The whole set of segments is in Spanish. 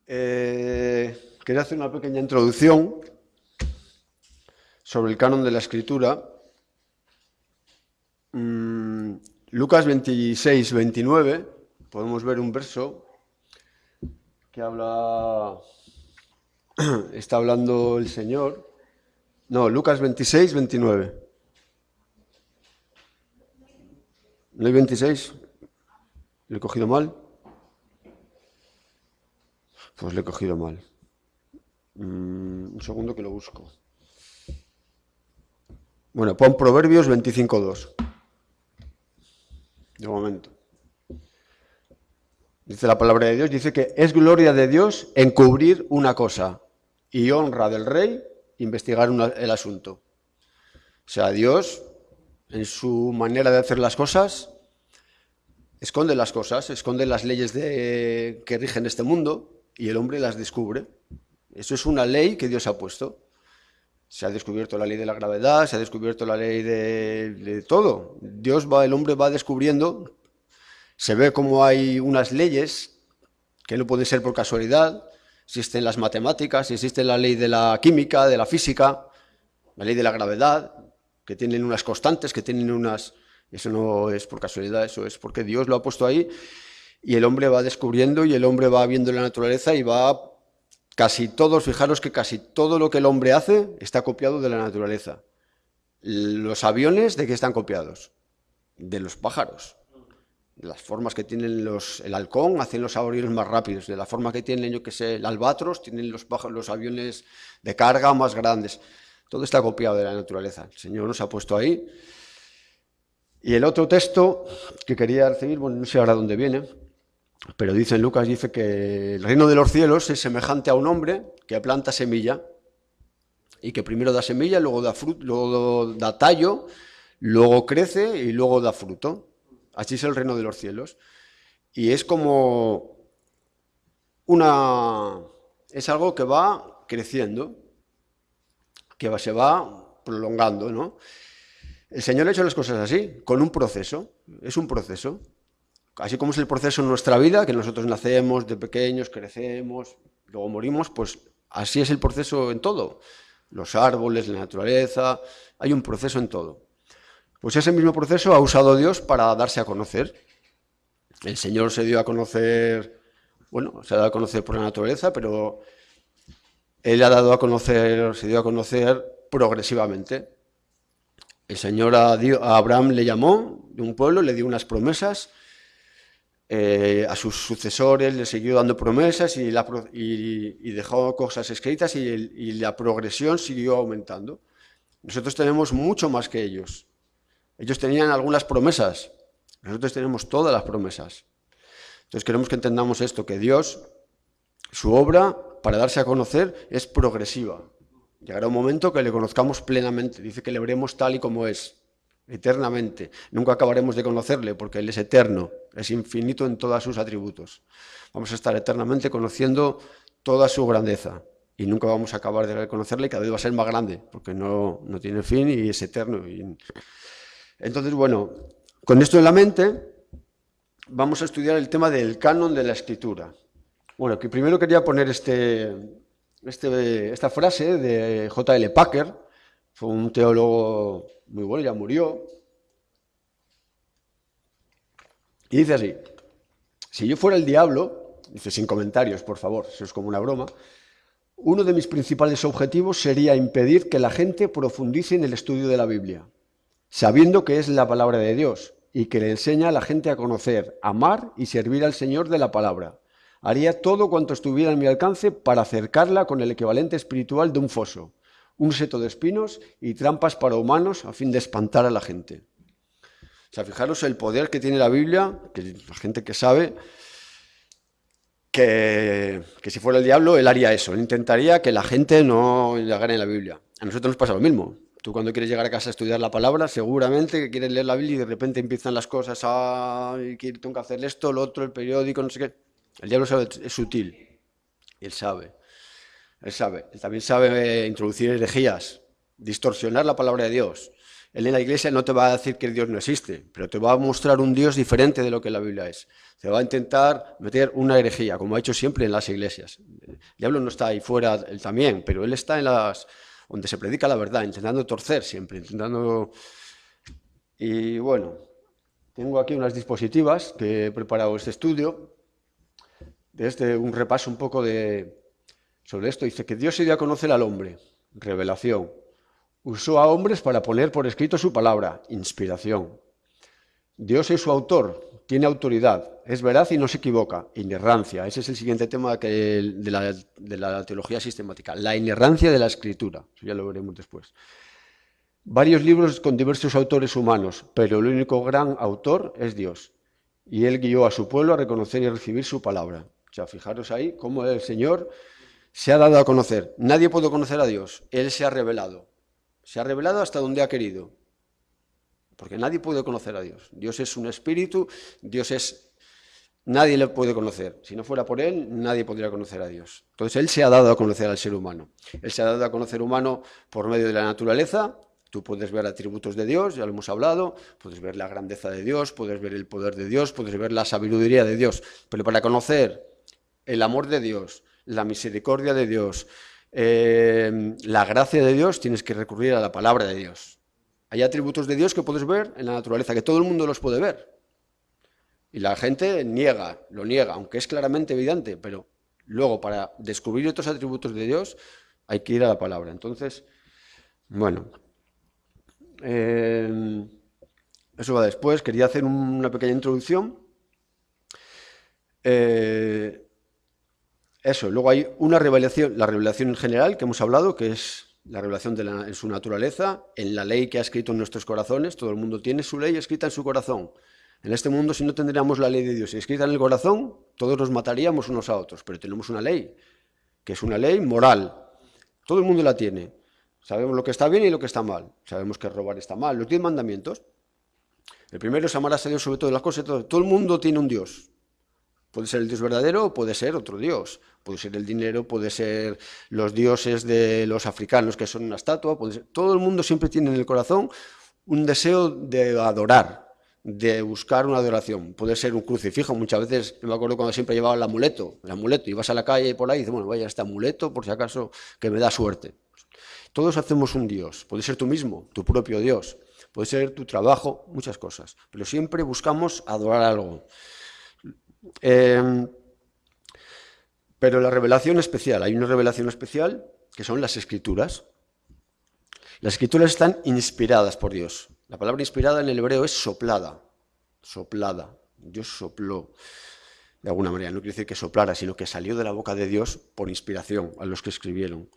Quería hacer una pequeña introducción sobre el canon de la Escritura. Lucas 26, 29, podemos ver un verso que está hablando el Señor. No, Lucas 26, 29. ¿No hay 26? ¿Le he cogido mal? Pues le he cogido mal. Un segundo que lo busco. Bueno, pon Proverbios 25:2. De momento. Dice la palabra de Dios, dice que es gloria de Dios encubrir una cosa y honra del rey investigar el asunto. O sea, Dios, en su manera de hacer las cosas, esconde las cosas, esconde las leyes que rigen este mundo y el hombre las descubre. Eso es una ley que Dios ha puesto. Se ha descubierto la ley de la gravedad, se ha descubierto la ley de todo. El hombre va descubriendo, se ve como hay unas leyes que no pueden ser por casualidad. Existen las matemáticas, existe la ley de la química, de la física, la ley de la gravedad, que tienen unas constantes, que tienen unas... Eso no es por casualidad, eso es porque Dios lo ha puesto ahí y el hombre va descubriendo y el hombre va viendo la naturaleza y va... Casi todos, fijaros que casi todo lo que el hombre hace está copiado de la naturaleza. Los aviones, ¿de qué están copiados? De los pájaros. De las formas que tienen el halcón, hacen los aviones más rápidos. De la forma que tienen, yo que sé, el albatros, tienen los aviones de carga más grandes. Todo está copiado de la naturaleza. El Señor nos ha puesto ahí. Y el otro texto que quería recibir, bueno, no sé ahora dónde viene, pero dice en Lucas, dice que el reino de los cielos es semejante a un hombre que planta semilla y que primero da semilla, luego da fruto, luego da tallo, luego crece y luego da fruto. Así es el reino de los cielos. Y es como es algo que va creciendo, se va prolongando, ¿no? El Señor ha hecho las cosas así, con un proceso. Es un proceso. Así como es el proceso en nuestra vida, que nosotros nacemos de pequeños, crecemos, luego morimos, pues así es el proceso en todo. Los árboles, la naturaleza, hay un proceso en todo. Pues ese mismo proceso ha usado Dios para darse a conocer. El Señor se dio a conocer, bueno, se ha dado a conocer por la naturaleza, pero Él se dio a conocer progresivamente. El Señor a Abraham le llamó de un pueblo, le dio unas promesas. A sus sucesores le siguió dando promesas y dejó cosas escritas y la progresión siguió aumentando. Nosotros tenemos mucho más que ellos. Ellos tenían algunas promesas, nosotros tenemos todas las promesas. Entonces queremos que entendamos esto, que Dios, su obra para darse a conocer es progresiva. Llegará un momento que le conozcamos plenamente, dice que le veremos tal y como es. Eternamente. Nunca acabaremos de conocerle porque Él es eterno, es infinito en todos sus atributos. Vamos a estar eternamente conociendo toda su grandeza y nunca vamos a acabar de conocerle y cada vez va a ser más grande porque no tiene fin y es eterno. Entonces, bueno, con esto en la mente vamos a estudiar el tema del canon de la Escritura. Bueno, que primero quería poner esta frase de J.L. Packer, fue un teólogo muy bueno, ya murió. Y dice así: si yo fuera el diablo, dice sin comentarios, por favor, eso es como una broma, uno de mis principales objetivos sería impedir que la gente profundice en el estudio de la Biblia, sabiendo que es la palabra de Dios y que le enseña a la gente a conocer, amar y servir al Señor de la palabra. Haría todo cuanto estuviera en mi alcance para acercarla con el equivalente espiritual de un foso, un seto de espinos y trampas para humanos a fin de espantar a la gente. O sea, fijaros el poder que tiene la Biblia, que la gente que sabe, que si fuera el diablo, él haría eso, él intentaría que la gente no llegara en la Biblia. A nosotros nos pasa lo mismo. Tú cuando quieres llegar a casa a estudiar la palabra, seguramente que quieres leer la Biblia y de repente empiezan las cosas, tengo que hacer esto, lo otro, el periódico, no sé qué. El diablo es sutil, y él sabe. Él también sabe introducir herejías, distorsionar la palabra de Dios. Él en la iglesia no te va a decir que Dios no existe, pero te va a mostrar un Dios diferente de lo que la Biblia es. Te va a intentar meter una herejía, como ha hecho siempre en las iglesias. El diablo no está ahí fuera, él también, pero él está en las donde se predica la verdad, intentando torcer siempre, intentando... Y bueno, tengo aquí unas dispositivas que he preparado este estudio, un repaso un poco sobre esto. Dice que Dios se dio a conocer al hombre, revelación. Usó a hombres para poner por escrito su palabra, inspiración. Dios es su autor, tiene autoridad, es veraz y no se equivoca, inerrancia. Ese es el siguiente tema de la teología sistemática, la inerrancia de la escritura. Eso ya lo veremos después. Varios libros con diversos autores humanos, pero el único gran autor es Dios. Y él guió a su pueblo a reconocer y recibir su palabra. O sea, fijaros ahí cómo el Señor se ha dado a conocer. Nadie puede conocer a Dios, Él se ha revelado. Se ha revelado hasta donde ha querido. Porque nadie puede conocer a Dios. Dios es un espíritu, nadie le puede conocer. Si no fuera por Él, nadie podría conocer a Dios. Entonces Él se ha dado a conocer al ser humano. Él se ha dado a conocer humano por medio de la naturaleza. Tú puedes ver atributos de Dios, ya lo hemos hablado, puedes ver la grandeza de Dios, puedes ver el poder de Dios, puedes ver la sabiduría de Dios. Pero para conocer el amor de Dios, la misericordia de Dios, la gracia de Dios, tienes que recurrir a la palabra de Dios. Hay atributos de Dios que puedes ver en la naturaleza, que todo el mundo los puede ver. Y la gente lo niega, aunque es claramente evidente, pero luego para descubrir otros atributos de Dios hay que ir a la palabra. Entonces, bueno, eso va después. Quería hacer una pequeña introducción. Eso, luego hay una revelación, la revelación en general que hemos hablado, que es la revelación en su naturaleza, en la ley que ha escrito en nuestros corazones. Todo el mundo tiene su ley escrita en su corazón. En este mundo, si no tendríamos la ley de Dios escrita en el corazón, todos nos mataríamos unos a otros, pero tenemos una ley, que es una ley moral. Todo el mundo la tiene. Sabemos lo que está bien y lo que está mal. Sabemos que robar está mal. Los 10 mandamientos. El primero es amarás a Dios sobre todas las cosas. Todo el mundo tiene un Dios. Puede ser el Dios verdadero o puede ser otro Dios. Puede ser el dinero, puede ser los dioses de los africanos que son una estatua. Todo el mundo siempre tiene en el corazón un deseo de adorar, de buscar una adoración. Puede ser un crucifijo. Muchas veces, yo me acuerdo cuando siempre llevaba el amuleto. Ibas a la calle y por ahí y dices, bueno, vaya este amuleto por si acaso que me da suerte. Todos hacemos un Dios. Puede ser tú mismo, tu propio Dios. Puede ser tu trabajo, muchas cosas. Pero siempre buscamos adorar algo. Pero la revelación especial, hay una revelación especial que son las Escrituras. Las Escrituras están inspiradas por Dios. La palabra inspirada en el hebreo es soplada. Soplada. Dios sopló. De alguna manera, no quiere decir que soplara, sino que salió de la boca de Dios por inspiración a los que escribieron.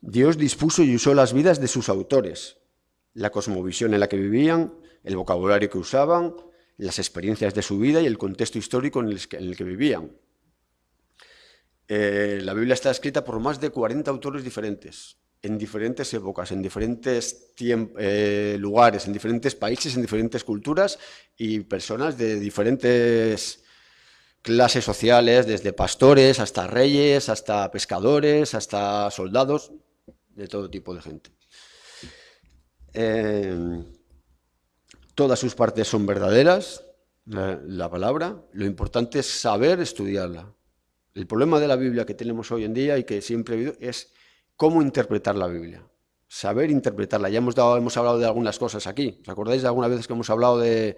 Dios dispuso y usó las vidas de sus autores, la cosmovisión en la que vivían, el vocabulario que usaban, las experiencias de su vida y el contexto histórico en el que vivían. La Biblia está escrita por más de 40 autores diferentes, en diferentes épocas, en diferentes lugares, en diferentes países, en diferentes culturas y personas de diferentes clases sociales, desde pastores hasta reyes, hasta pescadores, hasta soldados, de todo tipo de gente. Todas sus partes son verdaderas, la palabra. Lo importante es saber estudiarla. El problema de la Biblia que tenemos hoy en día y que siempre ha habido es cómo interpretar la Biblia. Saber interpretarla. Ya hemos hablado de algunas cosas aquí. ¿Os acordáis de algunas veces que hemos hablado de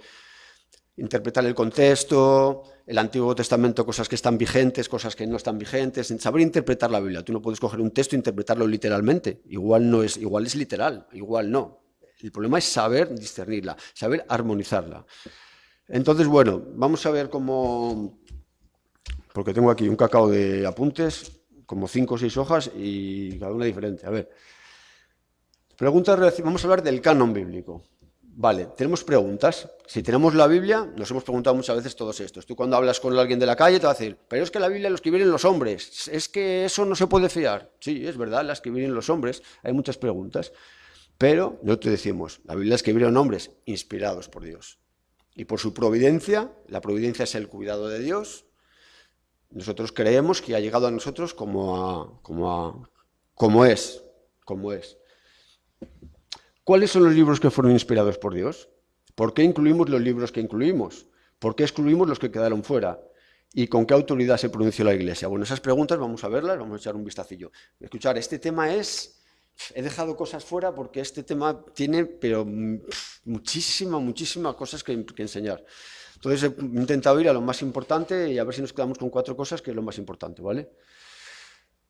interpretar el contexto, el Antiguo Testamento, cosas que están vigentes, cosas que no están vigentes? Saber interpretar la Biblia. Tú no puedes coger un texto e interpretarlo literalmente. Igual es literal, igual no. El problema es saber discernirla, saber armonizarla. Entonces, bueno, vamos a ver cómo... Porque tengo aquí un cacao de apuntes, como 5 o 6 hojas y cada una diferente. A ver. Preguntas, vamos a hablar del canon bíblico. Vale, tenemos preguntas. Si tenemos la Biblia, nos hemos preguntado muchas veces todos estos. Tú cuando hablas con alguien de la calle te va a decir, pero es que la Biblia lo escribieron los hombres, es que eso no se puede fiar. Sí, es verdad, la escribieron los hombres, hay muchas preguntas. Pero no te decimos, la Biblia la escribieron hombres inspirados por Dios. Y por su providencia, la providencia es el cuidado de Dios. Nosotros creemos que ha llegado a nosotros como es. ¿Cuáles son los libros que fueron inspirados por Dios? ¿Por qué incluimos los libros que incluimos? ¿Por qué excluimos los que quedaron fuera? ¿Y con qué autoridad se pronunció la Iglesia? Bueno, esas preguntas vamos a verlas, vamos a echar un vistacillo. Escuchar, este tema es... He dejado cosas fuera porque este tema tiene, pero muchísimas cosas que enseñar. Entonces he intentado ir a lo más importante y a ver si nos quedamos con 4 cosas, que es lo más importante, ¿vale?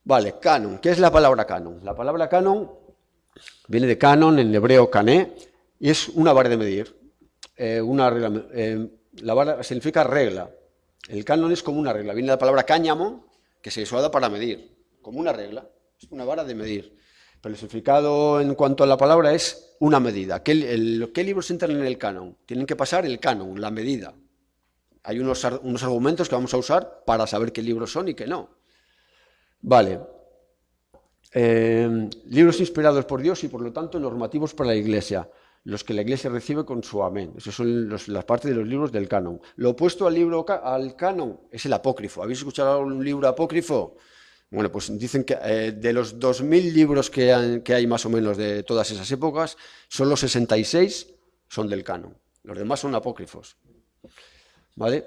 Vale, canon. ¿Qué es la palabra canon? La palabra canon viene de canon, en hebreo cané, y es una vara de medir. Una regla, la vara significa regla. El canon es como una regla. Viene la palabra cáñamo, que se usa para medir, como una regla. Es una vara de medir. Pero el significado en cuanto a la palabra es una medida. ¿Qué libros entran en el canon? Tienen que pasar el canon, la medida. Hay unos argumentos que vamos a usar para saber qué libros son y qué no. Vale. Libros inspirados por Dios y por lo tanto normativos para la Iglesia, los que la Iglesia recibe con su amén. Esas son las partes de los libros del canon. Lo opuesto al canon es el apócrifo. ¿Habéis escuchado un libro apócrifo? Bueno, pues dicen que de los 2000 libros que hay más o menos de todas esas épocas, solo 66 son del canon. Los demás son apócrifos. ¿Vale?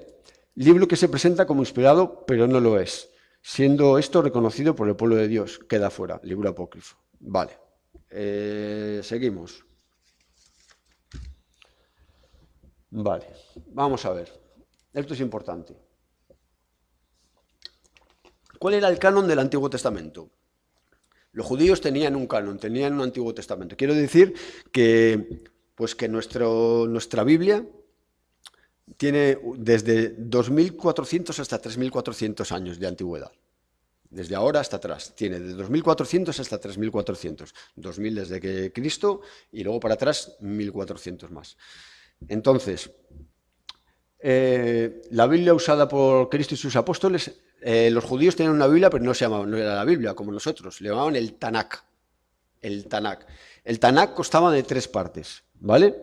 Libro que se presenta como inspirado, pero no lo es. Siendo esto reconocido por el pueblo de Dios, queda fuera, libro apócrifo. Vale, seguimos. Vale, vamos a ver. Esto es importante. ¿Cuál era el canon del Antiguo Testamento? Los judíos tenían un canon, tenían un Antiguo Testamento. Quiero decir que nuestra Biblia tiene desde 2400 hasta 3400 años de antigüedad. Desde ahora hasta atrás. Tiene de 2400 hasta 3400. 2000 desde que Cristo y luego para atrás 1400 más. Entonces, la Biblia usada por Cristo y sus apóstoles, los judíos tenían una Biblia, pero no era la Biblia como nosotros, le llamaban el Tanakh. El Tanakh. El Tanakh constaba de 3 partes, ¿vale?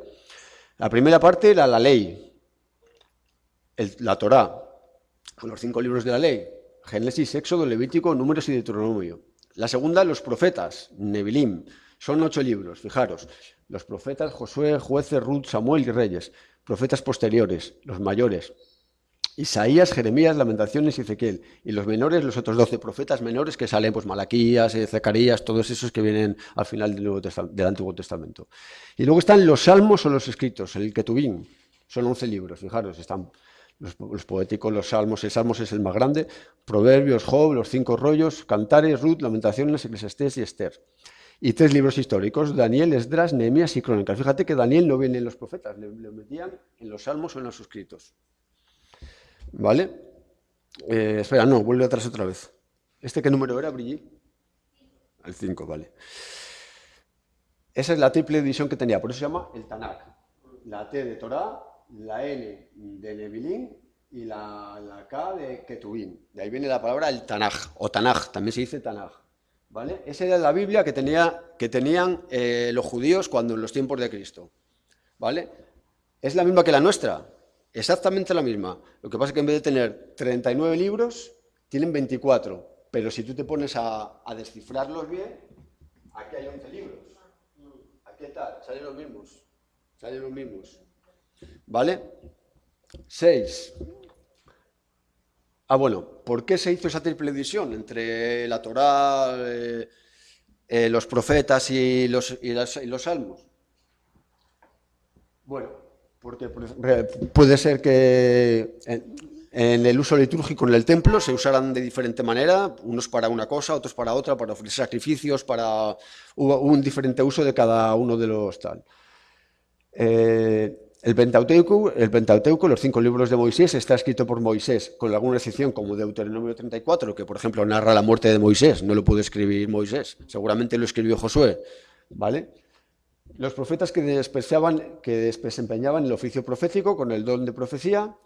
La primera parte era la ley, la Torá, con los 5 libros de la ley, Génesis, Éxodo, Levítico, Números y Deuteronomio. La segunda, los profetas, Nevilim, son 8 libros, fijaros, los profetas, Josué, Jueces, Ruth, Samuel y Reyes, profetas posteriores, los mayores, Isaías, Jeremías, Lamentaciones y Ezequiel, y los menores, los otros 12 profetas menores que salen, pues Malaquías, Zacarías, todos esos que vienen al final del Antiguo Testamento. Y luego están los salmos o los escritos, el Ketubim, son 11 libros, fijaros, están los poéticos, los salmos, el Salmos es el más grande, Proverbios, Job, los 5 rollos, Cantares, Ruth, Lamentaciones, Eclesiastés y Esther. Y 3 libros históricos, Daniel, Esdras, Nehemías y Crónicas. Fíjate que Daniel no viene en los profetas, le metían en los salmos o en los escritos. ¿Vale? Espera, no, vuelve atrás otra vez. ¿Qué número era, Brigitte? El 5, vale. Esa es la triple división que tenía, por eso se llama el Tanakh. La T de Torá, la N de Nevilim y la K de Ketubim. De ahí viene la palabra el Tanakh, o Tanakh, también se dice Tanakh. ¿Vale? Esa era la Biblia que tenían los judíos cuando en los tiempos de Cristo. ¿Vale? Es la misma que la nuestra, exactamente la misma. Lo que pasa es que en vez de tener 39 libros, tienen 24. Pero si tú te pones a descifrarlos bien, aquí hay 11 libros. Aquí tal, salen los mismos. Salen los mismos. ¿Vale? 6. Bueno, ¿por qué se hizo esa triple división entre la Torá, los profetas y los salmos? Bueno, porque puede ser que en el uso litúrgico en el templo se usaran de diferente manera, unos para una cosa, otros para otra, para ofrecer sacrificios, hubo un diferente uso de cada uno de los tal. El Pentateuco, los 5 libros de Moisés, está escrito por Moisés, con alguna excepción como Deuteronomio 34, que por ejemplo narra la muerte de Moisés, no lo pudo escribir Moisés, seguramente lo escribió Josué, ¿vale? Los profetas que desempeñaban el oficio profético con el don de profecía,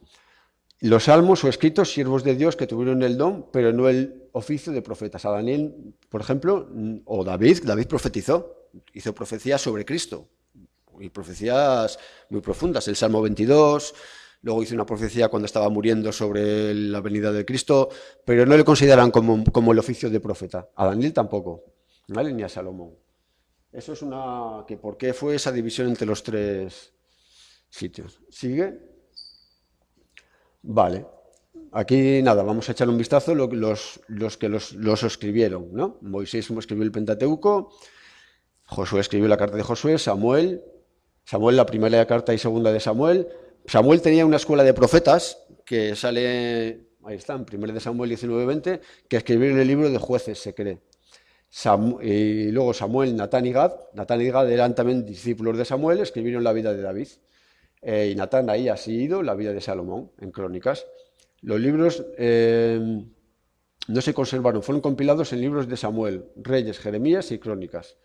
los salmos o escritos, siervos de Dios que tuvieron el don, pero no el oficio de profetas. A Daniel, por ejemplo, o David profetizó, hizo profecías sobre Cristo. Y profecías muy profundas, el Salmo 22, luego hizo una profecía cuando estaba muriendo sobre la venida de Cristo, pero no le consideran como el oficio de profeta. A Daniel tampoco, ¿vale? Ni a Salomón. Eso es ¿por qué fue esa división entre los tres sitios? ¿Sigue? Vale. Aquí nada, vamos a echar un vistazo los que los escribieron, ¿no? Moisés escribió el Pentateuco, Josué escribió la carta de Josué, Samuel la primera carta y segunda de Samuel. Samuel tenía una escuela de profetas que sale, ahí está, en 1 de Samuel 19:20, que escribieron el libro de Jueces, se cree. Y luego Samuel, Natán y Gad. Natán y Gad eran también discípulos de Samuel, escribieron la vida de David. Y Natán ahí ha seguido la vida de Salomón, en Crónicas. Los libros no se conservaron, fueron compilados en libros de Samuel, Reyes, Jeremías y Crónicas.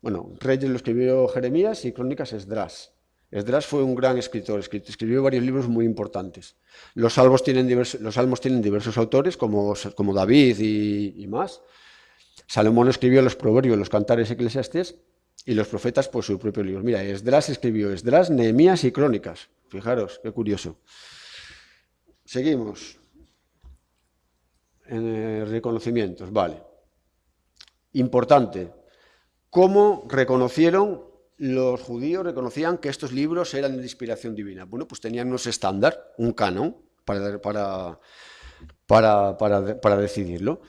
Bueno, Reyes lo escribió Jeremías y Crónicas Esdras. Esdras fue un gran escritor, escribió varios libros muy importantes. Los salmos tienen diversos autores, como David y más. Salomón escribió los proverbios, los cantares eclesiastés, y los profetas, pues sus propios libros. Mira, Esdras escribió Esdras, Nehemías y Crónicas. Fijaros, qué curioso. Seguimos. Reconocimientos, vale. Importante. ¿Cómo reconocieron los judíos? Reconocían que estos libros eran de inspiración divina. Bueno, pues tenían unos estándar, un canon, para decidirlo.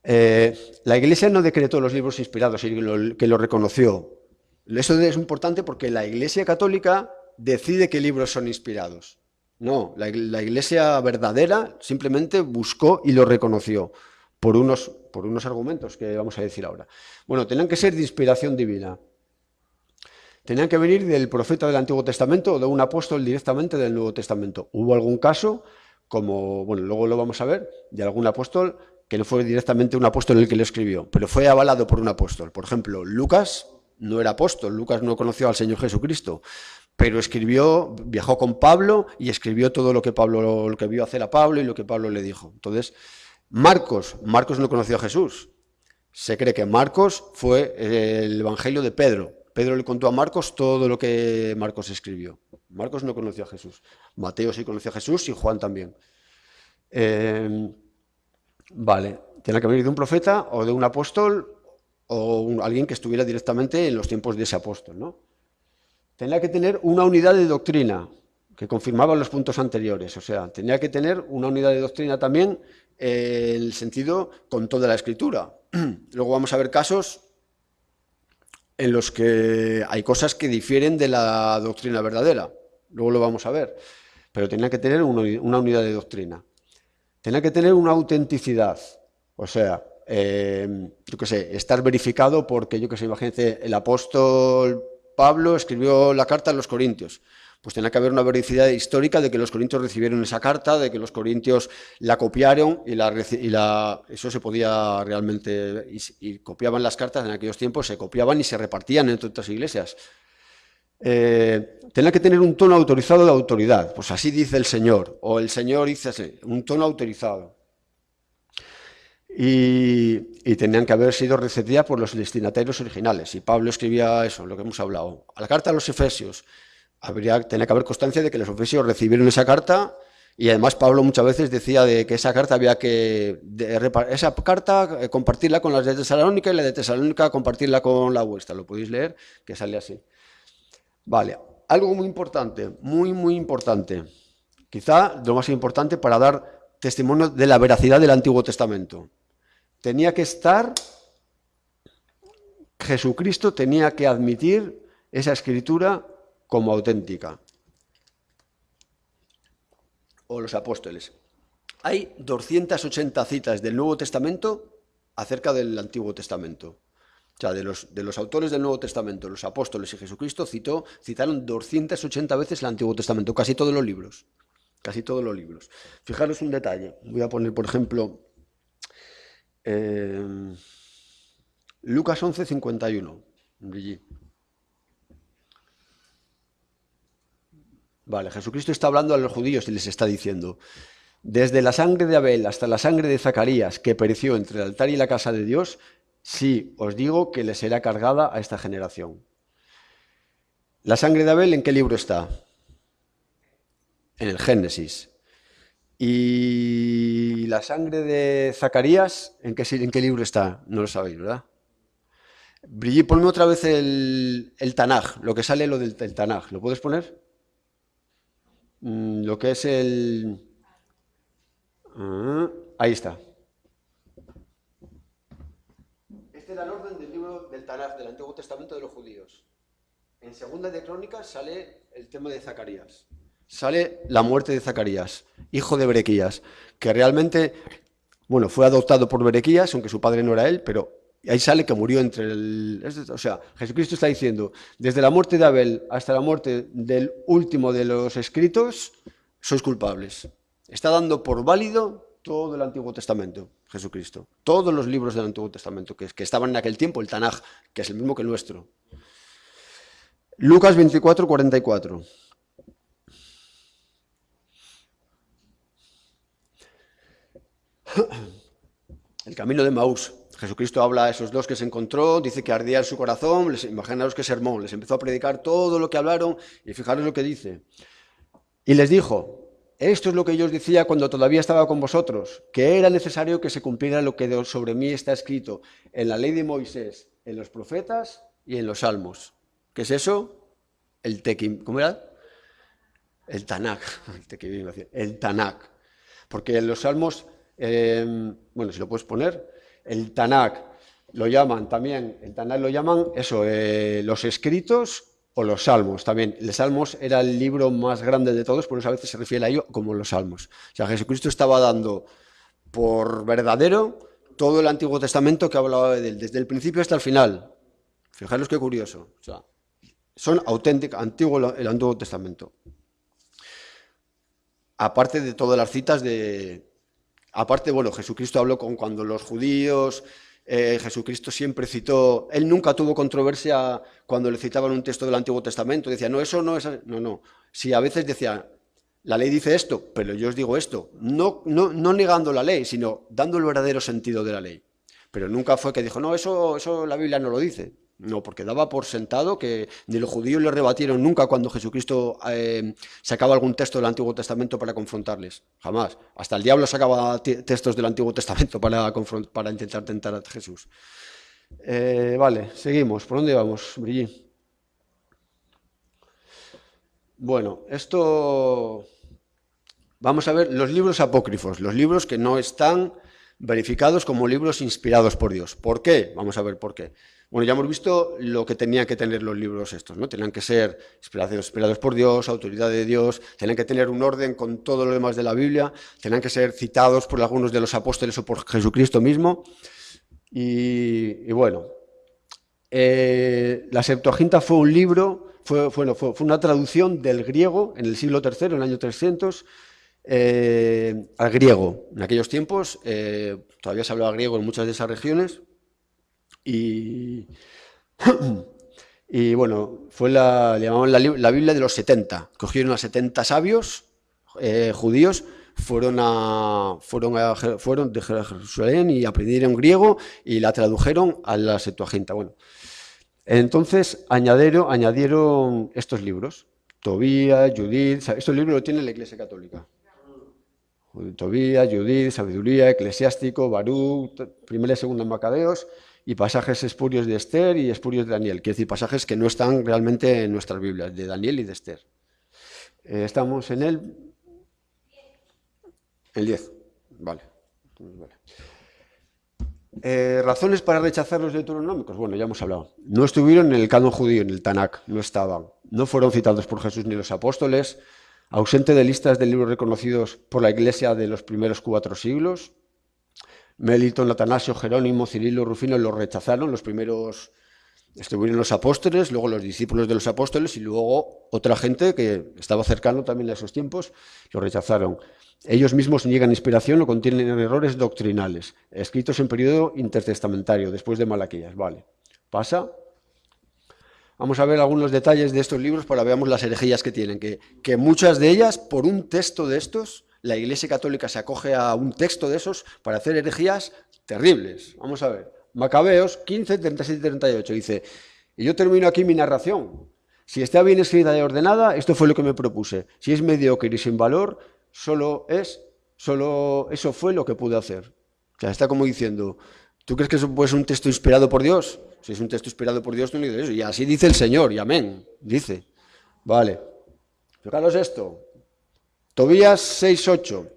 La Iglesia no decretó los libros inspirados, sino que lo reconoció. Eso es importante porque la Iglesia católica decide qué libros son inspirados. No, la Iglesia verdadera simplemente buscó y lo reconoció por unos argumentos que vamos a decir ahora. Bueno, tenían que ser de inspiración divina. Tenían que venir del profeta del Antiguo Testamento o de un apóstol directamente del Nuevo Testamento. Hubo algún caso, como, bueno, luego lo vamos a ver, de algún apóstol que no fue directamente un apóstol el que lo escribió, pero fue avalado por un apóstol. Por ejemplo, Lucas no era apóstol, Lucas no conoció al Señor Jesucristo, pero viajó con Pablo y escribió todo lo que vio hacer a Pablo y lo que Pablo le dijo. Entonces, Marcos no conoció a Jesús. Se cree que Marcos fue el evangelio de Pedro. Pedro le contó a Marcos todo lo que Marcos escribió. Marcos no conoció a Jesús. Mateo sí conoció a Jesús y Juan también. Vale, tiene que venir de un profeta o de un apóstol o alguien que estuviera directamente en los tiempos de ese apóstol, ¿no? Tenía que tener una unidad de doctrina que confirmaba los puntos anteriores, o sea, tenía que tener una unidad de doctrina también en el sentido con toda la escritura. Luego vamos a ver casos en los que hay cosas que difieren de la doctrina verdadera, luego lo vamos a ver, pero tenía que tener una unidad de doctrina. Tenía que tener una autenticidad, o sea, yo qué sé, estar verificado porque, yo qué sé, imagínate, el apóstol Pablo escribió la carta a los Corintios. Pues tenía que haber una veracidad histórica de que los corintios recibieron esa carta, de que los corintios la copiaron eso se podía realmente, y copiaban las cartas en aquellos tiempos, se copiaban y se repartían entre otras iglesias. Tenía que tener un tono autorizado de autoridad, pues así dice el Señor, o el Señor dice así, un tono autorizado. Y tenían que haber sido recibidas por los destinatarios originales. Y Pablo escribía eso, lo que hemos hablado. A la carta a los Efesios, tenía que haber constancia de que los Efesios recibieron esa carta, y además Pablo muchas veces decía de que esa carta había que compartirla con las de Tesalónica y la de Tesalónica compartirla con la vuestra. Lo podéis leer, que sale así. Vale, algo muy importante, muy importante. Quizá lo más importante para dar testimonio de la veracidad del Antiguo Testamento. Jesucristo tenía que admitir esa escritura como auténtica. O los apóstoles. Hay 280 citas del Nuevo Testamento acerca del Antiguo Testamento. O sea, de los autores del Nuevo Testamento, los apóstoles y Jesucristo citaron 280 veces el Antiguo Testamento, casi todos los libros. Casi todos los libros. Fijaros un detalle. Voy a poner, por ejemplo, Lucas 11:51. Vale, Jesucristo está hablando a los judíos y les está diciendo: desde la sangre de Abel hasta la sangre de Zacarías, que pereció entre el altar y la casa de Dios, sí, os digo que le será cargada a esta generación. ¿La sangre de Abel en qué libro está? En el Génesis. ¿Y la sangre de Zacarías en qué libro está? No lo sabéis, ¿verdad? Brigitte, ponme otra vez el Tanaj, lo que sale lo del Tanaj. ¿Lo puedes poner? Lo que es el... ahí está. Este era el orden del libro del Tanaj, del Antiguo Testamento de los judíos. En Segunda de Crónicas sale el tema de Zacarías. Sale la muerte de Zacarías, hijo de Berequías, que realmente, bueno, fue adoptado por Berequías, aunque su padre no era él, pero ahí sale que murió entre el... O sea, Jesucristo está diciendo, desde la muerte de Abel hasta la muerte del último de los escritos, sois culpables. Está dando por válido todo el Antiguo Testamento, Jesucristo. Todos los libros del Antiguo Testamento que estaban en aquel tiempo, el Tanaj, que es el mismo que el nuestro. Lucas 24, 44. El camino de Maús. Jesucristo habla a esos dos que se encontró, dice que ardía en su corazón, imaginaos qué sermón, les empezó a predicar todo lo que hablaron y fijaros lo que dice. Y les dijo, esto es lo que yo os decía cuando todavía estaba con vosotros, que era necesario que se cumpliera lo que sobre mí está escrito en la ley de Moisés, en los profetas y en los salmos. ¿Qué es eso? El Tequim, ¿cómo era? El Tanakh, el Tanakh. Porque en los salmos, bueno, si lo puedes poner, el Tanakh lo llaman también, el Tanakh lo llaman eso, los escritos o los salmos también. Los salmos era el libro más grande de todos, por eso a veces se refiere a ello como los salmos. O sea, Jesucristo estaba dando por verdadero todo el Antiguo Testamento que hablaba de él, desde el principio hasta el final. Fijaros qué curioso. O sea, son auténticos, el Antiguo Testamento. Aparte de todas las citas de... Aparte, bueno, Jesucristo habló con cuando los judíos, Jesucristo siempre citó, él nunca tuvo controversia cuando le citaban un texto del Antiguo Testamento, decía, no, eso no es... No. Sí, a veces decía, la ley dice esto, pero yo os digo esto, no negando la ley, sino dando el verdadero sentido de la ley. Pero nunca fue que dijo, no, eso la Biblia no lo dice. No, porque daba por sentado que ni los judíos le rebatieron nunca cuando Jesucristo sacaba algún texto del Antiguo Testamento para confrontarles. Jamás. Hasta el diablo sacaba textos del Antiguo Testamento para intentar tentar a Jesús. Vale, seguimos. ¿Por dónde vamos, Brigitte? Bueno, esto... Vamos a ver los libros apócrifos, los libros que no están verificados como libros inspirados por Dios. ¿Por qué? Vamos a ver por qué. Bueno, ya hemos visto lo que tenían que tener los libros estos, ¿no? Tenían que ser inspirados por Dios, autoridad de Dios, tenían que tener un orden con todo lo demás de la Biblia, tenían que ser citados por algunos de los apóstoles o por Jesucristo mismo. Y bueno, la Septuaginta fue un libro, fue una traducción del griego en el siglo III, en el año 300, al griego. En aquellos tiempos todavía se hablaba griego en muchas de esas regiones. Y bueno, le llamaban la Biblia de los 70. Cogieron a 70 sabios judíos, fueron de Jerusalén y aprendieron griego y la tradujeron a la Septuaginta. Bueno, entonces añadieron estos libros, Tobías, Judith, estos libros los tiene la Iglesia Católica. Tobías, Judith, Sabiduría, Eclesiástico, Baruch, Primera y Segunda Macabeos, y pasajes espurios de Esther y espurios de Daniel, quiere decir pasajes que no están realmente en nuestras Biblias, de Daniel y de Esther. Estamos en el 10, vale. Razones para rechazar los deuteronómicos, bueno, ya hemos hablado. No estuvieron en el canon judío, en el Tanakh, no estaban. No fueron citados por Jesús ni los apóstoles, ausente de listas de libros reconocidos por la Iglesia de los primeros 4 siglos. Melitón, Atanasio, Jerónimo, Cirilo, Rufino los rechazaron, los primeros estuvieron los apóstoles, luego los discípulos de los apóstoles y luego otra gente que estaba cercano también a esos tiempos, los rechazaron. Ellos mismos niegan inspiración o contienen errores doctrinales, escritos en periodo intertestamentario, después de Malaquías. Vale, pasa. Vamos a ver algunos detalles de estos libros para que veamos las herejías que tienen, que muchas de ellas, por un texto de estos, la Iglesia Católica se acoge a un texto de esos para hacer herejías terribles. Vamos a ver. Macabeos 15, 37 y 38 dice, y yo termino aquí mi narración. Si está bien escrita y ordenada, esto fue lo que me propuse. Si es mediocre y sin valor, solo eso fue lo que pude hacer. O sea, está como diciendo, ¿Tú crees que eso puede ser un texto inspirado por Dios? Si es un texto inspirado por Dios, tú no dices eso. Y así dice el Señor, y amén, dice. Vale. Fijaros esto. Tobías 6:8.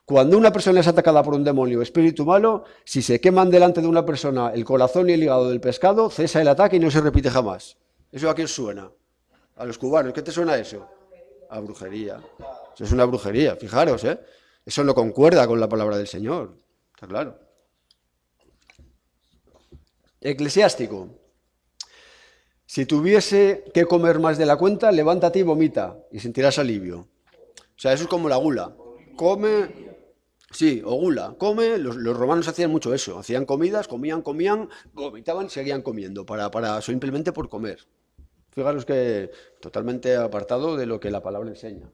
Cuando una persona es atacada por un demonio o espíritu malo, si se queman delante de una persona el corazón y el hígado del pescado, cesa el ataque y no se repite jamás. ¿Eso a quién suena? A los cubanos. ¿Qué te suena eso? A brujería. Eso es una brujería, fijaros, ¿eh? Eso no concuerda con la palabra del Señor. Está claro. Eclesiástico. Si tuviese que comer más de la cuenta, levántate y vomita y sentirás alivio. O sea, eso es como la gula. Come, sí, o gula. Come, los romanos hacían mucho eso. Hacían comidas, comían, vomitaban y seguían comiendo, simplemente por comer. Fijaros que totalmente apartado de lo que la palabra enseña.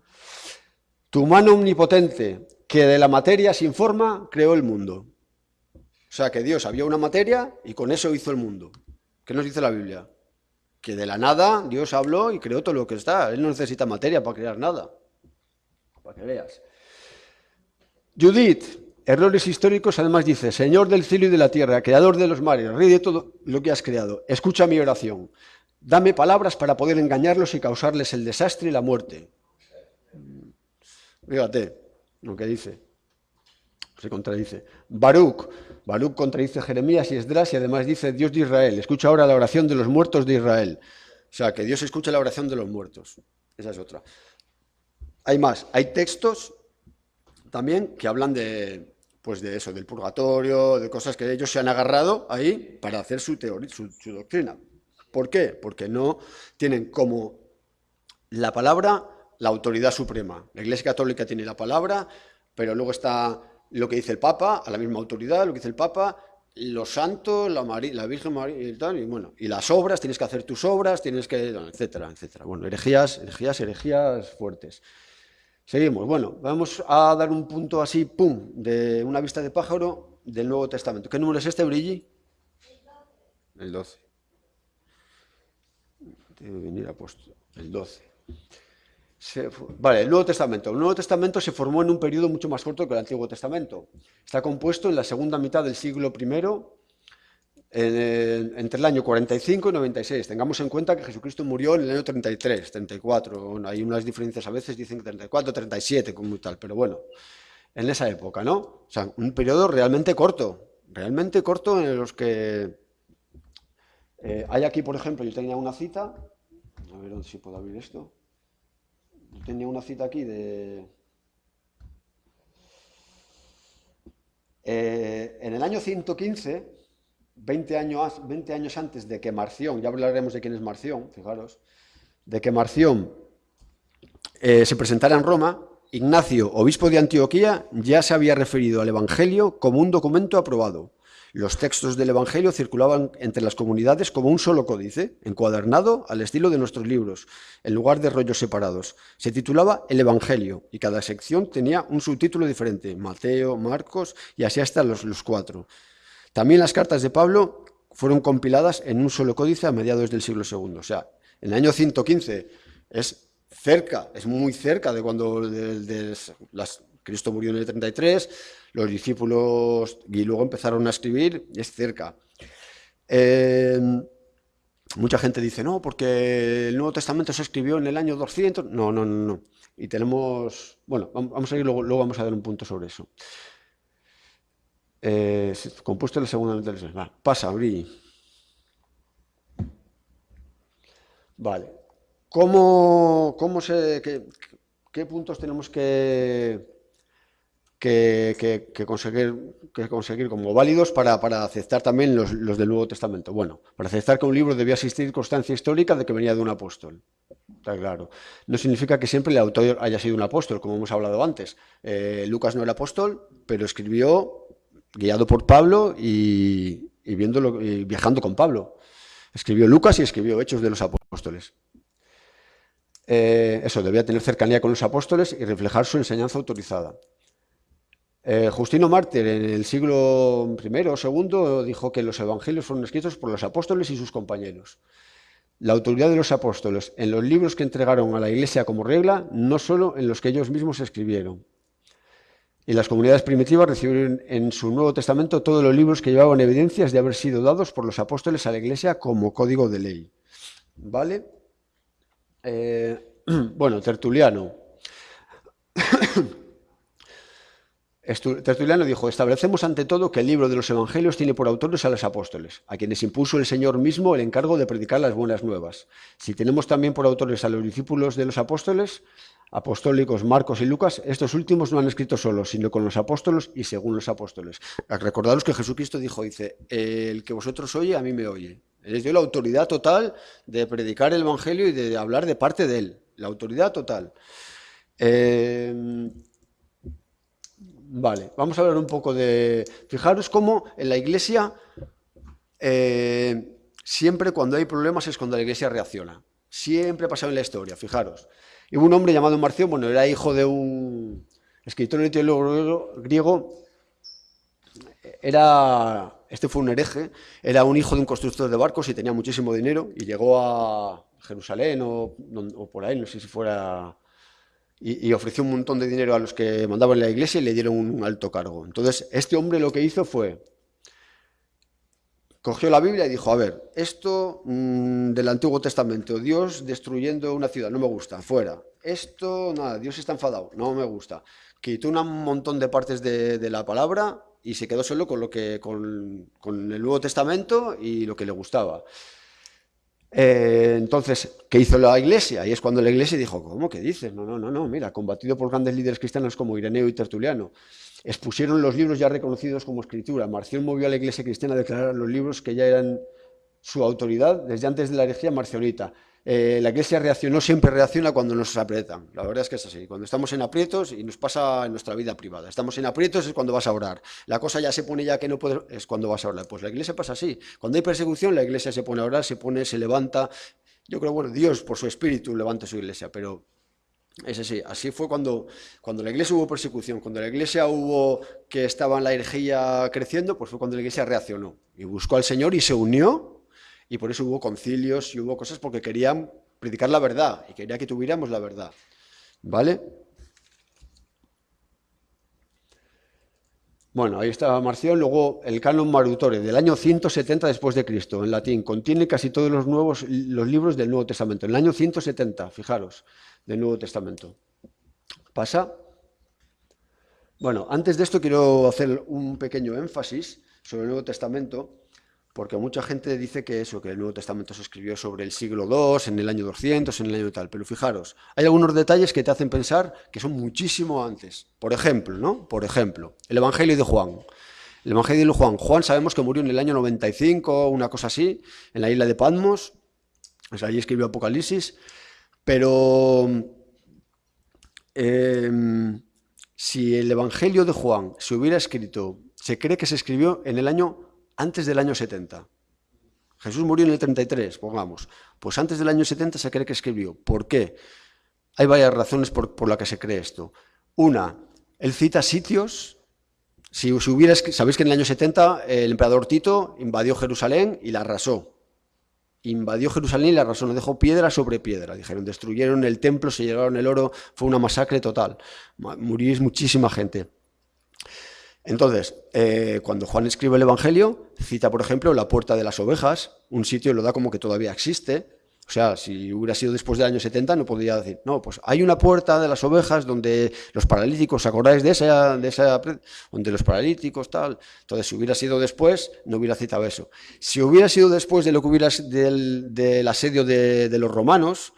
Tu mano omnipotente, que de la materia sin forma, creó el mundo. O sea, que Dios había una materia y con eso hizo el mundo. ¿Qué nos dice la Biblia? Que de la nada Dios habló y creó todo lo que está. Él no necesita materia para crear nada. Para que veas. Judith, errores históricos, además dice, Señor del cielo y de la tierra, creador de los mares, rey de todo lo que has creado, escucha mi oración. Dame palabras para poder engañarlos y causarles el desastre y la muerte. Fíjate lo que dice. Se contradice. Baruch contradice Jeremías y Esdras y además dice Dios de Israel. Escucha ahora la oración de los muertos de Israel. O sea, que Dios escucha la oración de los muertos. Esa es otra. Hay más. Hay textos también que hablan de eso, del purgatorio, de cosas que ellos se han agarrado ahí para hacer su teoría, su doctrina. ¿Por qué? Porque no tienen como la palabra la autoridad suprema. La Iglesia Católica tiene la palabra, pero luego está lo que dice el Papa, a la misma autoridad, lo que dice el Papa, los santos, la Virgen María y tal, y las obras, tienes que hacer tus obras, etcétera, etcétera. Bueno, herejías fuertes. Seguimos. Bueno, vamos a dar un punto así, pum, de una vista de pájaro del Nuevo Testamento. ¿Qué número es este, Brilli? El 12. Debe venir apóstol. El 12. Vale, el Nuevo Testamento. El Nuevo Testamento se formó en un periodo mucho más corto que el Antiguo Testamento. Está compuesto en la segunda mitad del siglo I, entre el año 45 y 96. Tengamos en cuenta que Jesucristo murió en el año 33, 34. Bueno, hay unas diferencias a veces, dicen que 34, 37, como tal, pero bueno, en esa época, ¿no? O sea, un periodo realmente corto en los que hay aquí, por ejemplo, yo tenía una cita, a ver si puedo abrir esto. Yo tenía una cita aquí de... en el año 115, 20 años antes de que Marción, ya hablaremos de quién es Marción, fijaros, de que Marción se presentara en Roma, Ignacio, obispo de Antioquía, ya se había referido al Evangelio como un documento aprobado. Los textos del Evangelio circulaban entre las comunidades como un solo códice, encuadernado al estilo de nuestros libros, en lugar de rollos separados. Se titulaba El Evangelio y cada sección tenía un subtítulo diferente, Mateo, Marcos y así hasta los 4. También las cartas de Pablo fueron compiladas en un solo códice a mediados del siglo II. O sea, en el año 115 es muy cerca de cuando Cristo murió en el 33, los discípulos y luego empezaron a escribir, es cerca. Mucha gente dice, no, porque el Nuevo Testamento se escribió en el año 200. No. Y tenemos, bueno, vamos a ir, luego vamos a dar un punto sobre eso. Compuesto en la segunda mitad del siglo. Pasa, Bri. Vale. ¿Qué puntos tenemos que conseguir como válidos para aceptar también los del Nuevo Testamento? Bueno, para aceptar que un libro debía existir constancia histórica de que venía de un apóstol. Está claro. No significa que siempre el autor haya sido un apóstol, como hemos hablado antes. Lucas no era apóstol, pero escribió guiado por Pablo y viajando con Pablo. Escribió Lucas y escribió Hechos de los Apóstoles. Eso, debía tener cercanía con los apóstoles y reflejar su enseñanza autorizada. Justino Mártir, en el siglo I o II, dijo que los evangelios fueron escritos por los apóstoles y sus compañeros. La autoridad de los apóstoles en los libros que entregaron a la Iglesia como regla, no solo en los que ellos mismos escribieron. y las comunidades primitivas recibieron en su Nuevo Testamento todos los libros que llevaban evidencias de haber sido dados por los apóstoles a la Iglesia como código de ley. ¿Vale? Bueno, Tertuliano. Tertuliano dijo: establecemos ante todo que el libro de los Evangelios tiene por autores a los apóstoles, a quienes impuso el Señor mismo el encargo de predicar las buenas nuevas. Si tenemos también por autores a los discípulos de los apóstoles, apostólicos Marcos y Lucas, estos últimos no han escrito solos, sino con los apóstoles y según los apóstoles. Recordaros que Jesucristo dice: el que vosotros oye, a mí me oye. Les dio la autoridad total de predicar el Evangelio y de hablar de parte de él. La autoridad total. Vale, vamos a hablar un poco de... Fijaros cómo en la Iglesia siempre cuando hay problemas es cuando la Iglesia reacciona. Siempre ha pasado en la historia, fijaros. Y hubo un hombre llamado Marción, bueno, era hijo de un escritor y teólogo griego, este fue un hereje, era un hijo de un constructor de barcos y tenía muchísimo dinero y llegó a Jerusalén o por ahí, no sé si fuera... Y ofreció un montón de dinero a los que mandaban en la iglesia y le dieron un alto cargo. Entonces, este hombre lo que hizo fue, cogió la Biblia y dijo: a ver, esto del Antiguo Testamento, Dios destruyendo una ciudad, no me gusta, fuera. Esto, nada, Dios está enfadado, no me gusta. Quitó un montón de partes de la palabra y se quedó solo con el Nuevo Testamento y lo que le gustaba. Entonces, ¿qué hizo la Iglesia? Y es cuando la Iglesia dijo: ¿cómo que dices? No, mira, combatido por grandes líderes cristianos como Ireneo y Tertuliano, expusieron los libros ya reconocidos como escritura. Marción movió a la Iglesia cristiana a declarar los libros que ya eran su autoridad desde antes de la herejía marcionita. La Iglesia reaccionó, siempre reacciona cuando nos aprietan. La verdad es que es así. Cuando estamos en aprietos, y nos pasa en nuestra vida privada, estamos en aprietos es cuando vas a orar. La cosa ya se pone ya que no puedes, es cuando vas a orar. Pues la Iglesia pasa así. Cuando hay persecución, la Iglesia se pone a orar, se levanta. Yo creo, bueno, Dios por su espíritu levanta su Iglesia, pero es así. Así fue cuando la Iglesia hubo persecución, cuando la Iglesia hubo que estaba en la herejía creciendo, pues fue cuando la Iglesia reaccionó y buscó al Señor y se unió. Y por eso hubo concilios y hubo cosas porque querían predicar la verdad y quería que tuviéramos la verdad. ¿Vale? Bueno, ahí está Marción. Luego el Canon Marutore, del año 170 después de Cristo, en latín. Contiene casi todos los libros del Nuevo Testamento. En el año 170, fijaros, del Nuevo Testamento. ¿Pasa? Bueno, antes de esto quiero hacer un pequeño énfasis sobre el Nuevo Testamento, porque mucha gente dice que el Nuevo Testamento se escribió sobre el siglo II, en el año 200, en el año tal. Pero fijaros, hay algunos detalles que te hacen pensar que son muchísimo antes. Por ejemplo, el Evangelio de Juan. El Evangelio de Juan. Juan sabemos que murió en el año 95, una cosa así, en la isla de Patmos. O sea, allí escribió Apocalipsis. Pero si el Evangelio de Juan se hubiera escrito, se cree que se escribió en el año antes del año 70. Jesús murió en el 33, pongamos. Pues antes del año 70 se cree que escribió. ¿Por qué? Hay varias razones por las que se cree esto. Una, él cita sitios. Sabéis que en el año 70 el emperador Tito invadió Jerusalén y la arrasó. Invadió Jerusalén y la arrasó, no dejó piedra sobre piedra. Dijeron, destruyeron el templo, se llevaron el oro, fue una masacre total. Murió muchísima gente. Entonces, cuando Juan escribe el Evangelio, cita, por ejemplo, la Puerta de las Ovejas, un sitio lo da como que todavía existe. O sea, si hubiera sido después del año 70, no podría decir, no, pues hay una Puerta de las Ovejas donde los paralíticos, ¿os acordáis de esa donde los paralíticos, tal? Entonces, si hubiera sido después, no hubiera citado eso. Si hubiera sido después de lo que hubiera del asedio de los romanos,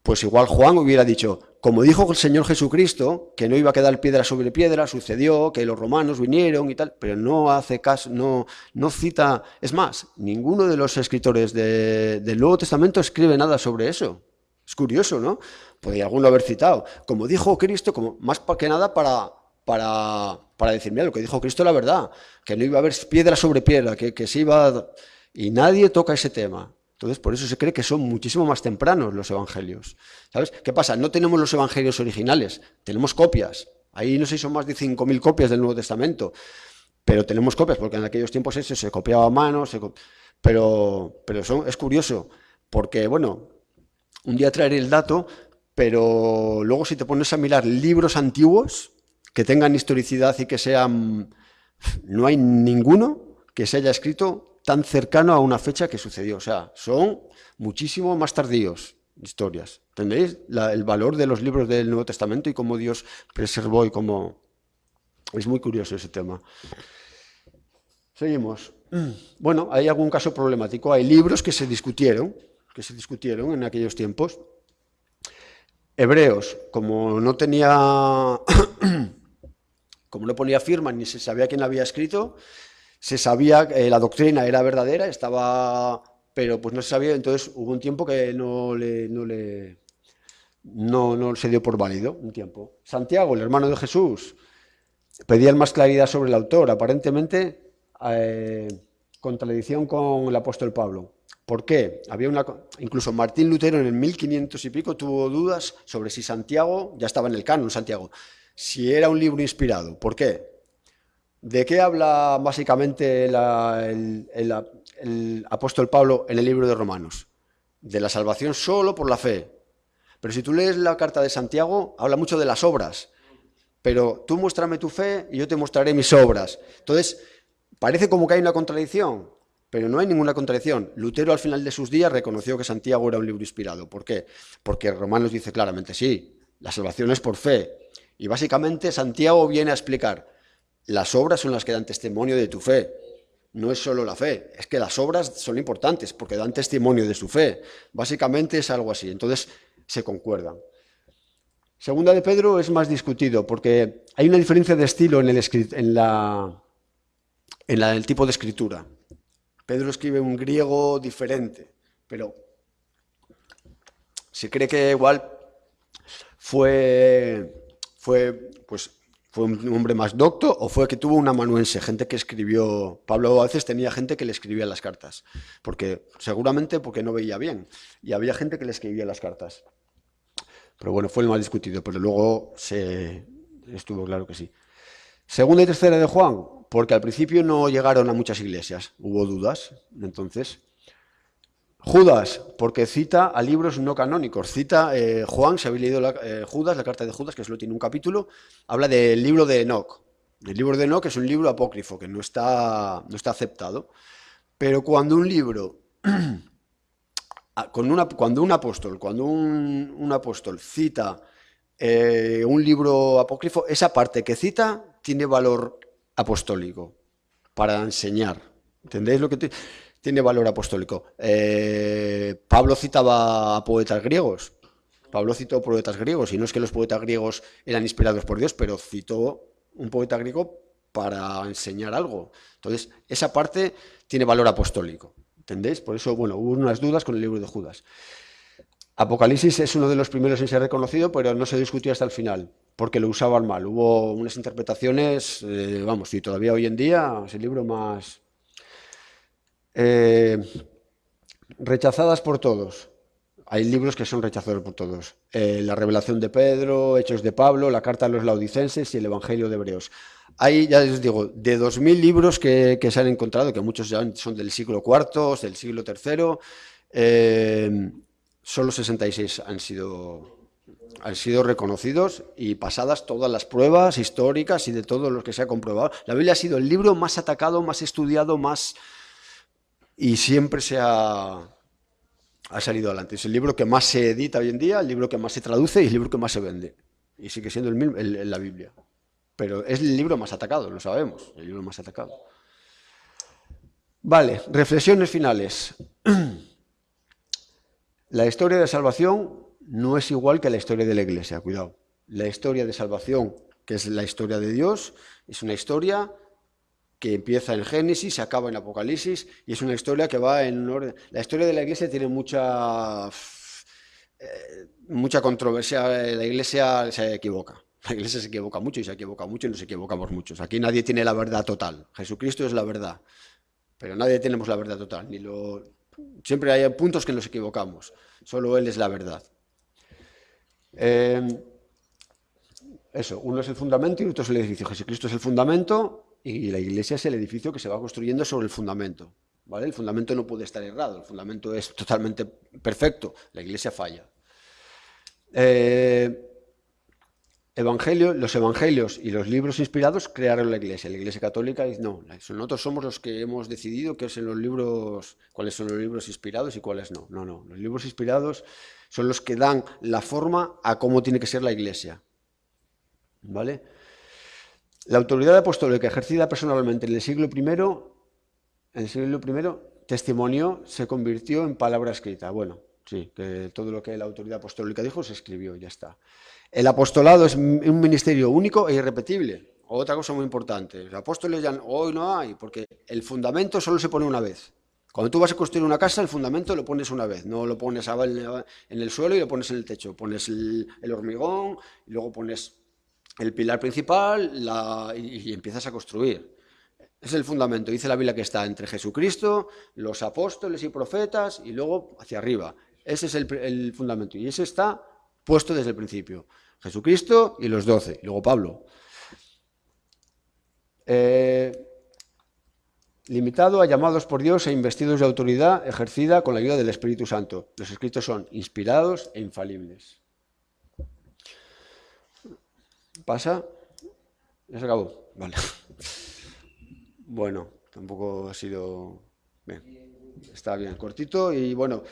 pues igual Juan hubiera dicho, como dijo el Señor Jesucristo, que no iba a quedar piedra sobre piedra, sucedió que los romanos vinieron y tal, pero no hace caso, no cita. Es más, ninguno de los escritores del Nuevo Testamento escribe nada sobre eso. Es curioso, ¿no? Podría alguno haber citado. Como dijo Cristo, como más que nada para decir, mira, lo que dijo Cristo es la verdad, que no iba a haber piedra sobre piedra, que se iba. Y nadie toca ese tema. Entonces, por eso se cree que son muchísimo más tempranos los evangelios. ¿Sabes? ¿Qué pasa? No tenemos los evangelios originales, tenemos copias. Ahí no sé si son más de 5.000 copias del Nuevo Testamento, pero tenemos copias, porque en aquellos tiempos eso se copiaba a mano, pero es curioso, porque, bueno, un día traeré el dato, pero luego si te pones a mirar libros antiguos, que tengan historicidad y que sean... No hay ninguno que se haya escrito tan cercano a una fecha que sucedió. O sea, son muchísimo más tardíos historias. ¿Entendéis? El valor de los libros del Nuevo Testamento y cómo Dios preservó y cómo... Es muy curioso ese tema. Seguimos. Bueno, hay algún caso problemático. Hay libros que se discutieron en aquellos tiempos. Hebreos, como no tenía... como no ponía firma ni se sabía quién había escrito, se sabía que la doctrina era verdadera, pero pues no se sabía, entonces hubo un tiempo que no se dio por válido, un tiempo. Santiago, el hermano de Jesús, pedían más claridad sobre el autor, aparentemente contradicción con el apóstol Pablo. ¿Por qué? Incluso Martín Lutero en el 1500 y pico tuvo dudas sobre si Santiago, ya estaba en el canon Santiago, si era un libro inspirado. ¿Por qué? ¿De qué habla básicamente el apóstol Pablo en el libro de Romanos? De la salvación solo por la fe. Pero si tú lees la carta de Santiago, habla mucho de las obras. Pero tú muéstrame tu fe y yo te mostraré mis obras. Entonces, parece como que hay una contradicción, pero no hay ninguna contradicción. Lutero al final de sus días reconoció que Santiago era un libro inspirado. ¿Por qué? Porque Romanos dice claramente, sí, la salvación es por fe. Y básicamente Santiago viene a explicar, las obras son las que dan testimonio de tu fe. No es solo la fe, es que las obras son importantes porque dan testimonio de su fe. Básicamente es algo así, entonces se concuerdan. Segunda de Pedro es más discutido porque hay una diferencia de estilo en el tipo de escritura. Pedro escribe un griego diferente, pero se cree que igual fue un hombre más docto o fue que tuvo un amanuense, gente que escribió. Pablo a veces tenía gente que le escribía las cartas, seguramente porque no veía bien, y había gente que le escribía las cartas. Pero bueno, fue el más discutido, pero luego estuvo claro que sí. Segunda y tercera de Juan, porque al principio no llegaron a muchas iglesias, hubo dudas, entonces... Judas, porque cita a libros no canónicos. Juan, si habéis leído Judas, la carta de Judas, que solo tiene un capítulo, habla del libro de Enoc. El libro de Enoc es un libro apócrifo, que no está aceptado. Pero cuando un libro, cuando un apóstol cita un libro apócrifo, esa parte que cita tiene valor apostólico para enseñar. ¿Entendéis lo que tiene valor apostólico? Pablo citaba a poetas griegos. Pablo citó poetas griegos, y no es que los poetas griegos eran inspirados por Dios, pero citó un poeta griego para enseñar algo. Entonces, esa parte tiene valor apostólico. ¿Entendéis? Por eso, bueno, hubo unas dudas con el libro de Judas. Apocalipsis es uno de los primeros en ser reconocido, pero no se discutió hasta el final, porque lo usaban mal. Hubo unas interpretaciones, y todavía hoy en día es el libro más rechazadas por todos. Hay libros que son rechazados por todos. La Revelación de Pedro, Hechos de Pablo, la Carta a los Laodicenses y el Evangelio de Hebreos. Hay, ya les digo, de 2000 libros que se han encontrado, que muchos ya son del siglo IV, del siglo III, solo 66 han sido reconocidos y pasadas todas las pruebas históricas y de todo lo que se ha comprobado. La Biblia ha sido el libro más atacado, más estudiado, y siempre ha salido adelante. Es el libro que más se edita hoy en día, el libro que más se traduce y el libro que más se vende. Y sigue siendo la Biblia. Pero es el libro más atacado, lo sabemos, el libro más atacado. Vale, reflexiones finales. La historia de salvación no es igual que la historia de la Iglesia, cuidado. La historia de salvación, que es la historia de Dios, es una historia que empieza en Génesis, se acaba en Apocalipsis, y es una historia que va en orden. La historia de la Iglesia tiene mucha controversia. La Iglesia se equivoca. La Iglesia se equivoca mucho y se equivoca mucho y nos equivocamos muchos. Aquí nadie tiene la verdad total. Jesucristo es la verdad, pero nadie tenemos la verdad total. Siempre hay puntos que nos equivocamos. Solo Él es la verdad. Uno es el fundamento y otro es el edificio. Jesucristo es el fundamento y la Iglesia es el edificio que se va construyendo sobre el fundamento. ¿Vale? El fundamento no puede estar errado, el fundamento es totalmente perfecto, la Iglesia falla. los evangelios y los libros inspirados crearon la Iglesia católica no, nosotros somos los que hemos decidido cuáles son los libros inspirados y cuáles no. No, los libros inspirados son los que dan la forma a cómo tiene que ser la Iglesia. ¿Vale? La autoridad apostólica ejercida personalmente en el siglo I, testimonio se convirtió en palabra escrita. Bueno, sí, que todo lo que la autoridad apostólica dijo se escribió, ya está. El apostolado es un ministerio único e irrepetible. Otra cosa muy importante, los apóstoles ya hoy no hay, porque el fundamento solo se pone una vez. Cuando tú vas a construir una casa, el fundamento lo pones una vez, no lo pones en el suelo y lo pones en el techo. Pones el hormigón y luego pones el pilar principal y empiezas a construir. Es el fundamento, dice la Biblia, que está entre Jesucristo, los apóstoles y profetas y luego hacia arriba. Ese es el fundamento y ese está puesto desde el principio. Jesucristo y los 12, y luego Pablo. Limitado a llamados por Dios e investidos de autoridad ejercida con la ayuda del Espíritu Santo. Los escritos son inspirados e infalibles. ¿Pasa? ¿Ya se acabó? Vale. Bueno, tampoco ha sido... Bien, está bien, cortito y bueno,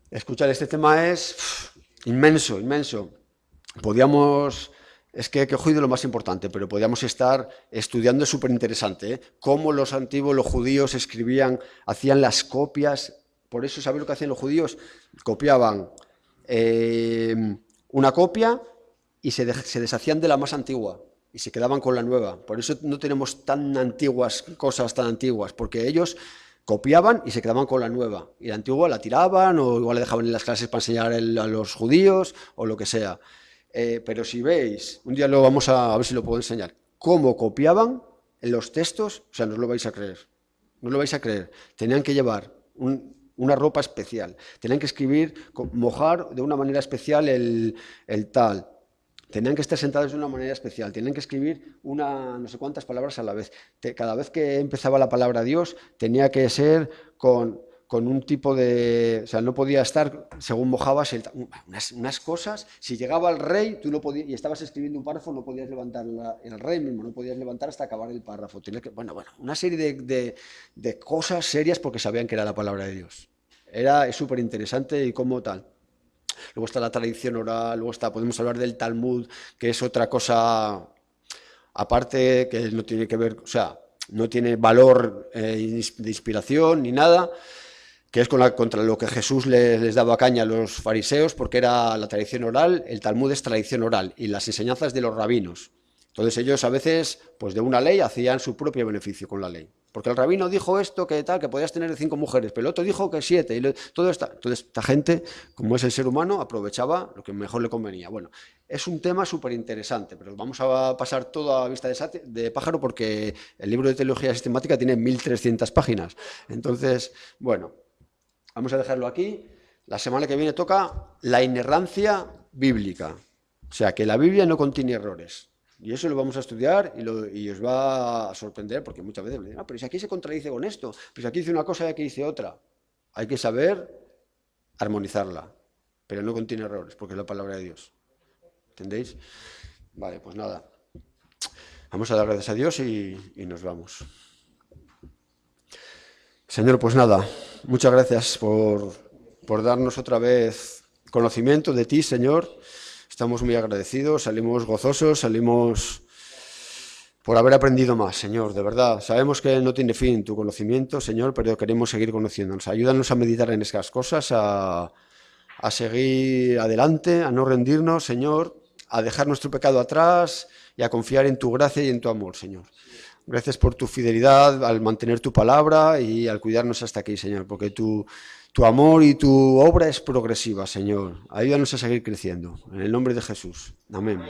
escuchar este tema es inmenso. Es que he cogido lo más importante, pero podíamos estar estudiando, es súper interesante, cómo los antiguos, los judíos escribían, hacían las copias. Por eso, ¿sabéis lo que hacían los judíos? Copiaban una copia y se deshacían de la más antigua y se quedaban con la nueva. Por eso no tenemos cosas tan antiguas, porque ellos copiaban y se quedaban con la nueva. Y la antigua la tiraban o igual la dejaban en las clases para enseñar a los judíos o lo que sea. Pero si veis, un día lo vamos a ver si lo puedo enseñar, cómo copiaban en los textos, o sea, no os lo vais a creer. No os lo vais a creer. Tenían que llevar una ropa especial. Tenían que escribir, mojar de una manera especial el tal. Tenían que estar sentados de una manera especial, tenían que escribir no sé cuántas palabras a la vez. Cada vez que empezaba la palabra Dios, tenía que ser con un tipo de... O sea, no podía estar, según mojabas, unas cosas. Si llegaba el rey, tú no podías, y estabas escribiendo un párrafo, no podías levantar el rey mismo, no podías levantar hasta acabar el párrafo. Bueno, una serie de cosas serias porque sabían que era la palabra de Dios. Es súper interesante y como tal. Luego está la tradición oral, podemos hablar del Talmud, que es otra cosa aparte, que no tiene que ver, o sea, no tiene valor de inspiración ni nada, que es contra lo que Jesús les daba caña a los fariseos, porque era la tradición oral. El Talmud es tradición oral y las enseñanzas de los rabinos. Entonces ellos a veces, pues de una ley, hacían su propio beneficio con la ley. Porque el rabino dijo esto, que podías tener 5 mujeres, pero el otro dijo que 7. Entonces esta gente, como es el ser humano, aprovechaba lo que mejor le convenía. Bueno, es un tema súper interesante, pero vamos a pasar todo a vista de pájaro porque el libro de teología sistemática tiene 1300 páginas. Entonces, bueno, vamos a dejarlo aquí. La semana que viene toca la inerrancia bíblica. O sea, que la Biblia no contiene errores. Y eso lo vamos a estudiar y os va a sorprender, porque muchas veces me dicen, pero si aquí se contradice con esto, pero si aquí dice una cosa y aquí dice otra. Hay que saber armonizarla, pero no contiene errores, porque es la palabra de Dios. ¿Entendéis? Vale, pues nada. Vamos a dar gracias a Dios y nos vamos. Señor, pues nada, muchas gracias por darnos otra vez conocimiento de ti, Señor. Estamos muy agradecidos, salimos gozosos, salimos por haber aprendido más, Señor, de verdad. Sabemos que no tiene fin tu conocimiento, Señor, pero queremos seguir conociéndonos. Ayúdanos a meditar en esas cosas, a seguir adelante, a no rendirnos, Señor, a dejar nuestro pecado atrás y a confiar en tu gracia y en tu amor, Señor. Gracias por tu fidelidad al mantener tu palabra y al cuidarnos hasta aquí, Señor, porque tu amor y tu obra es progresiva, Señor. Ayúdanos a seguir creciendo. En el nombre de Jesús. Amén.